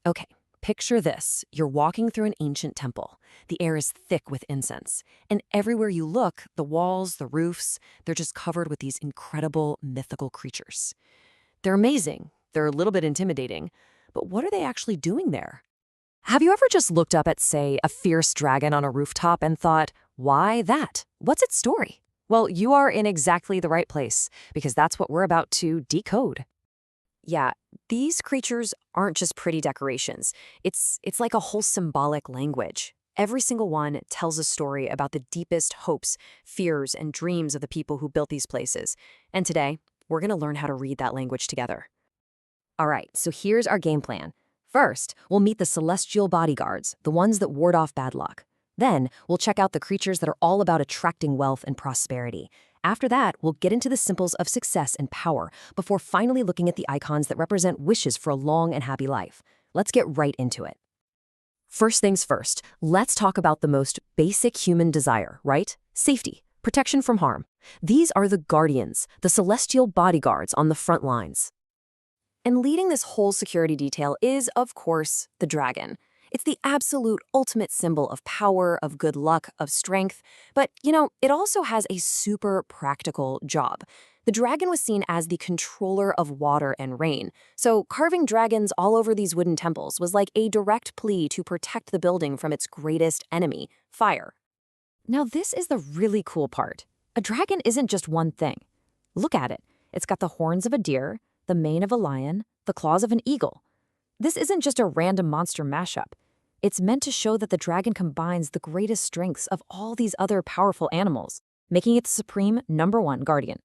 Okay, picture this. You're walking through an ancient temple. The air is thick with incense. And everywhere you look, the walls, the roofs, they're just covered with these incredible mythical creatures. They're amazing. They're a little bit intimidating. But what are they actually doing there? Have you ever just looked up at, say, a fierce dragon on a rooftop and thought, why that? What's its story? Well, you are in exactly the right place, because that's what we're about to decode. Yeah, these creatures aren't just pretty decorations. It's like a whole symbolic language. Every single one tells a story about the deepest hopes, fears, and dreams of the people who built these places. And today, we're going to learn how to read that language together. All right, so here's our game plan. First, we'll meet the celestial bodyguards, the ones that ward off bad luck. Then, we'll check out the creatures that are all about attracting wealth and prosperity. After that, we'll get into the symbols of success and power, before finally looking at the icons that represent wishes for a long and happy life. Let's get right into it. First things first, let's talk about the most basic human desire, right? Safety, protection from harm. These are the guardians, the celestial bodyguards on the front lines. And leading this whole security detail is, of course, the dragon. It's the absolute ultimate symbol of power, of good luck, of strength. But, it also has a super practical job. The dragon was seen as the controller of water and rain. So carving dragons all over these wooden temples was like a direct plea to protect the building from its greatest enemy, fire. Now, this is the really cool part. A dragon isn't just one thing. Look at it. It's got the horns of a deer, the mane of a lion, the claws of an eagle. This isn't just a random monster mashup. It's meant to show that the dragon combines the greatest strengths of all these other powerful animals, making it the supreme #1 guardian.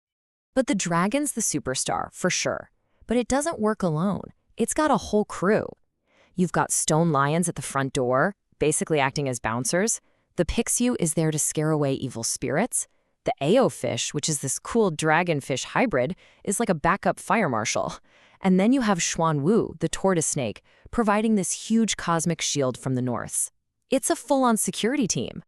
But the dragon's the superstar, for sure. But it doesn't work alone. It's got a whole crew. You've got stone lions at the front door, basically acting as bouncers. The Pixiu is there to scare away evil spirits. The Ao fish, which is this cool dragonfish hybrid, is like a backup fire marshal. And then you have Xuan Wu, the tortoise snake, providing this huge cosmic shield from the north. It's a full-on security team.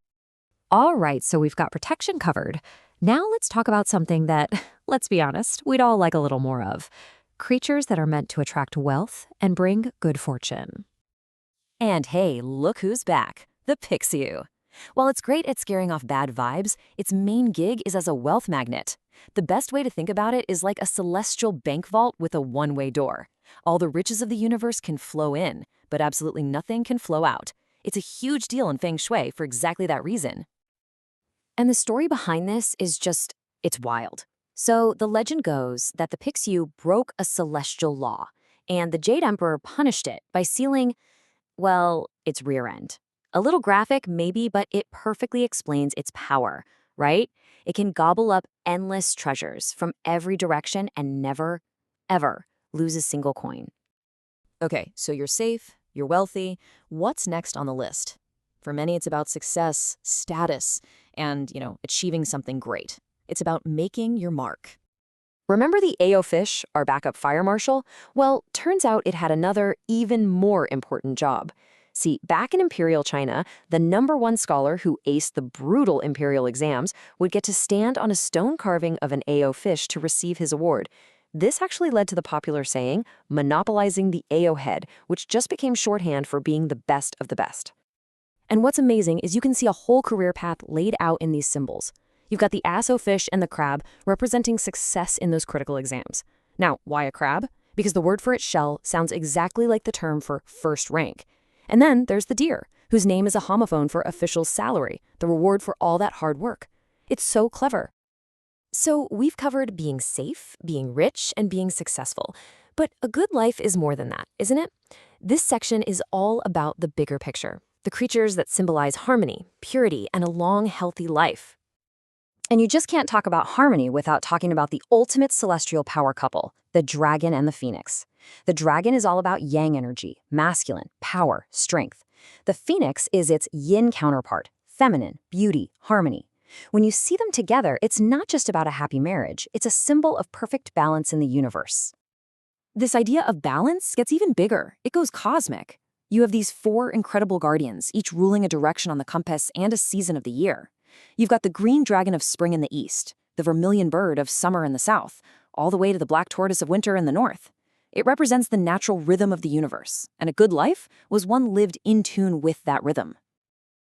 All right, so we've got protection covered. Now let's talk about something that, let's be honest, we'd all like a little more of. Creatures that are meant to attract wealth and bring good fortune. And hey, look who's back, the Pixiu. While it's great at scaring off bad vibes, its main gig is as a wealth magnet. The best way to think about it is like a celestial bank vault with a one-way door. All the riches of the universe can flow in, but absolutely nothing can flow out. It's a huge deal in Feng Shui for exactly that reason. And the story behind this is just, it's wild. So the legend goes that the Pixiu broke a celestial law, and the Jade Emperor punished it by sealing, well, its rear end. A little graphic, maybe, but it perfectly explains its power, right? It can gobble up endless treasures from every direction and never, ever lose a single coin. Okay, so you're safe, you're wealthy. What's next on the list? For many, it's about success, status, and, achieving something great. It's about making your mark. Remember the Ao fish, our backup fire marshal? Well, turns out it had another, even more important job. See, back in Imperial China, the #1 scholar who aced the brutal imperial exams would get to stand on a stone carving of an Ao fish to receive his award. This actually led to the popular saying, monopolizing the Ao head, which just became shorthand for being the best of the best. And what's amazing is you can see a whole career path laid out in these symbols. You've got the Aso fish and the crab representing success in those critical exams. Now, why a crab? Because the word for its shell sounds exactly like the term for first rank. And then there's the deer, whose name is a homophone for official salary, the reward for all that hard work. It's so clever. So we've covered being safe, being rich, and being successful. But a good life is more than that, isn't it? This section is all about the bigger picture, the creatures that symbolize harmony, purity, and a long, healthy life. And you just can't talk about harmony without talking about the ultimate celestial power couple, the dragon and the phoenix. The dragon is all about yang energy, masculine, power, strength. The phoenix is its yin counterpart, feminine, beauty, harmony. When you see them together, it's not just about a happy marriage, it's a symbol of perfect balance in the universe. This idea of balance gets even bigger. It goes cosmic. You have these 4 incredible guardians, each ruling a direction on the compass and a season of the year. You've got the green dragon of spring in the east, the vermilion bird of summer in the south, all the way to the black tortoise of winter in the north. It represents the natural rhythm of the universe, and a good life was one lived in tune with that rhythm.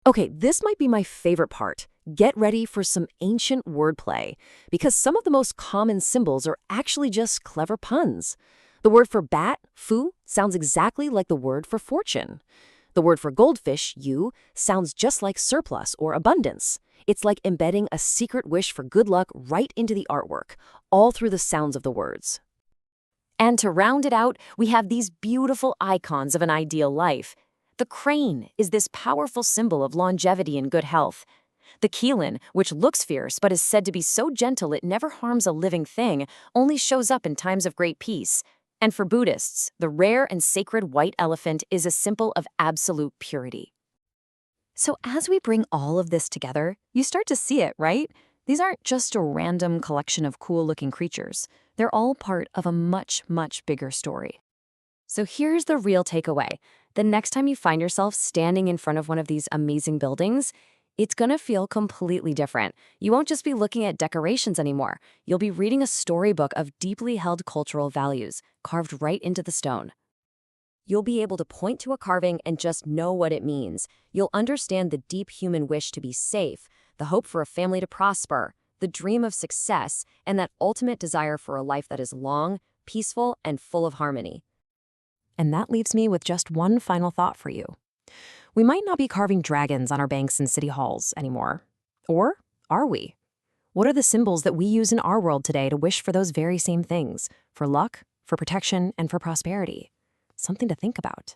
Okay, this might be my favorite part. Get ready for some ancient wordplay, because some of the most common symbols are actually just clever puns. The word for bat, fu, sounds exactly like the word for fortune. The word for goldfish, yu, sounds just like surplus or abundance. It's like embedding a secret wish for good luck right into the artwork, all through the sounds of the words. And to round it out, we have these beautiful icons of an ideal life. The crane is this powerful symbol of longevity and good health. The keelan, which looks fierce but is said to be so gentle it never harms a living thing, only shows up in times of great peace. And for Buddhists, the rare and sacred white elephant is a symbol of absolute purity. So as we bring all of this together, you start to see it, right? These aren't just a random collection of cool-looking creatures. They're all part of a much, much bigger story. So here's the real takeaway. The next time you find yourself standing in front of one of these amazing buildings, it's gonna feel completely different. You won't just be looking at decorations anymore. You'll be reading a storybook of deeply held cultural values, carved right into the stone. You'll be able to point to a carving and just know what it means. You'll understand the deep human wish to be safe, the hope for a family to prosper, the dream of success, and that ultimate desire for a life that is long, peaceful, and full of harmony. And that leaves me with just one final thought for you. We might not be carving dragons on our banks and city halls anymore. Or are we? What are the symbols that we use in our world today to wish for those very same things? For luck, for protection, and for prosperity? Something to think about.